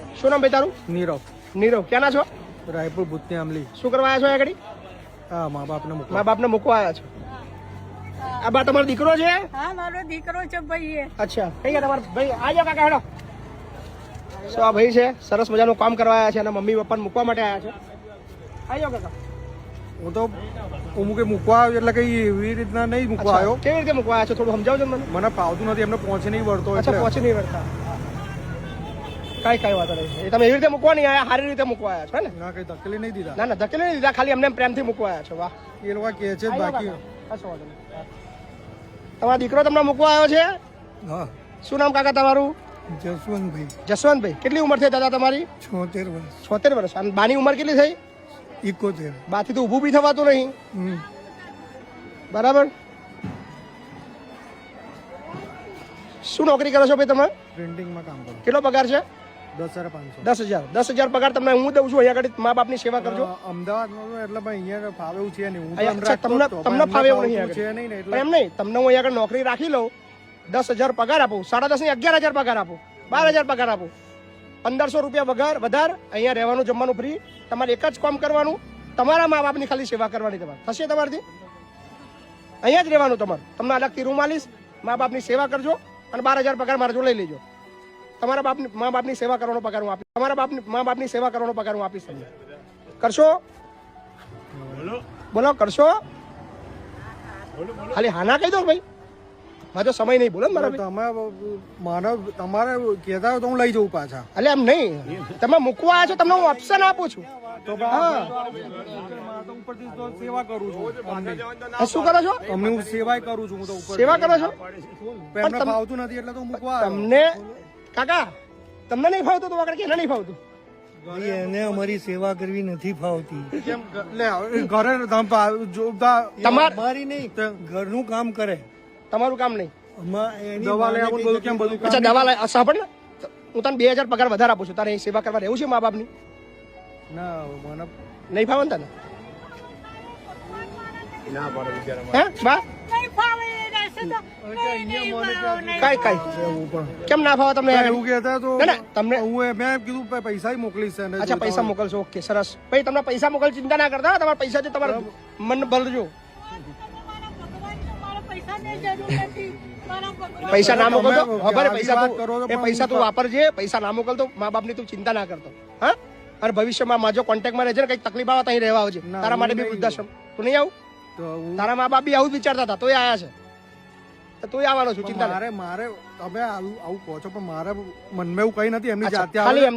શું નામ ભાઈ તારું? નીરવ. નીરવ. ક્યાંના છો? રાયપુર ભૂતની આમલી. શું કરવા આવ્યા છો અહીંયા આગળ? હા, મા બાપને મૂકવા. મા બાપને મૂકવા આવ્યા છો. આ બા તમારો દીકરો છે? હા, મારો દીકરો છે ભાઈ. અચ્છા, કઈ ગયા તમારા ભાઈ? આજો કાકા હેડો. સો આ ભાઈ છે, સરસ મજાનું કામ કરવા આવ્યા છે અને મમ્મી પપ્પાને મૂકવા માટે આવ્યા છે. આજો કાકા. હું તો મૂકવા આવ્યો એટલે કઈ એવી રીતના નહીં મૂકવા આવ્યો. કેવી રીતે મૂકવા આવ્યા છો થોડું સમજાવજો મને. મને ફાવતું નથી, એમને પહોંચી નહીં વળતો. અચ્છા, પહોંચી નહીં વળતા. કઈ વાત નહીં. એ તમે એવી રીતે મૂકવા નહીં આવ્યા, સારી રીતે મૂકવા આવ્યા છો ને? ના, કઈ ધકેલી નહીં દીધા. ના ધકેલી નહીં દીધા, ખાલી એમને પ્રેમથી મૂકવા આવ્યા છો. વાહ, એ લોકો કહે છે બાકી. તમારો દીકરો તમને મૂકવા આવ્યો છે? હા. શું નામ કાકા તમારું? જસવંતભાઈ. જસવંતભાઈ. કેટલી ઉંમર થઈ દાદા તમારી? 76 વર્ષ. 76 વર્ષ. અને બાની ઉંમર કેટલી થઈ? 71. બાથી તો ઊભું બી થવાતું નહીં. બરાબર. શું નોકરી કરો છો ભાઈ તમે? પ્રિન્ટિંગમાં કામ કરું. કેટલો પગાર છે? 10,500. 10,000. 10,000 પગાર તમને હું દઉં છું. અહીંયા આગળ મા બાપની સેવા કરજો. અમદાવાદમાં એટલે અહીંયા ફાવે એવું છે નહીં. તમને ફાવે એવું નહીં છે નહીં ને એટલે એમ નહીં. તમને હું અહીંયા આગળ નોકરી રાખી લઉં, 10,000 પગાર આપું, 10.5 ની 11,000 પગાર આપું, 12,000 પગાર આપું, 1,500 રૂપિયા વગર વધાર. અહીંયા રહેવાનું જમવાનું ફ્રી. તમારે એક જ કામ કરવાનું, તમારા મા બાપની ખાલી સેવા કરવાની. તમારે થશે તમારાથી? અહીંયા જ રહેવાનું તમારે. તમને અલગથી રૂમ આલીશ, મા બાપની સેવા કરજો અને 12,000 પગાર મારા જો લઈ લેજો. તમારા મા બાપની સેવા કરવાનો પગાર હું આપીશ. તમારા મા બાપની સેવા કરવાનો પગાર હું આપીશ. તમને કરશો? બોલો કરશો? ખાલી હાના કહી દો ભાઈ, મારો સમય નહીં. બોલો મારા તમારે કહેતા હોય તો હું લઈ જઉં પાછા. એટલે એમ નહીં, તમે મૂકવા આવ્યા છો, તમને હું ઓપ્શન આપું છું. ઉપરથી તો સેવા કરું છું. શું કરો છો? અમને હું સેવા કરું છું. હું તો ઉપર સેવા કરો છો? એમને ફાવતું નથી એટલે તો હું મૂકવા આવ્યો. તમને કાકા તમને નહીં ફાવતું તો આગળ કે નહીં ફાવતું? એને અમારી સેવા કરવી નથી ફાવતી. કેમ લે ઘરે અમારી નહીં, ઘરનું કામ કરે. તમારું કામ નહીં. દવા લઈ આવું બધું કેમ બધું. અચ્છા, દવા લઈ સાંભળ ને, હું તને 2,000 પગાર વધારે આપું છું. તારે અહીં સેવા કરવા રહેવું છે મા બાપની? ના, મને નહીં ફાવે ને તને? હે બા? નહીં ફાવે, રહેશે તો નહીં ફાવે. કઈ કેમ ના ફાવે તમને? એવું કહેતા તો ના, તમને મેં કીધું પૈસા મોકલીશ. અચ્છા, પૈસા મોકલશો. ઓકે, સરસ. ભાઈ તમને પૈસા મોકલ, ચિંતા ના કરતા. તમારા પૈસા છે, તમારે મન ભરજો. પૈસા ના મોકલતો, ખબર પૈસા તું વાપરજે. પૈસા ના મોકલતો, મા બાપ ની તું ચિંતા ના કરતો. હા, અને ભવિષ્યમાં માજો કોન્ટેક્ટમાં રહેજે ને, કઈક તકલીફ આવે તો અહીં રહેવા આવજે. તારા માટે બી વૃદ્ધાશ્રમ તું નહીં આવું? તારા મા બાપ બી આવું જ વિચારતા હતા, તોય આયા છે. તું આવવાનો છું, ચિંતા મારે તમે આવું કહો છો પણ મારે મનમાં એવું કઈ નથી. એમની જાતે ખાલી એમ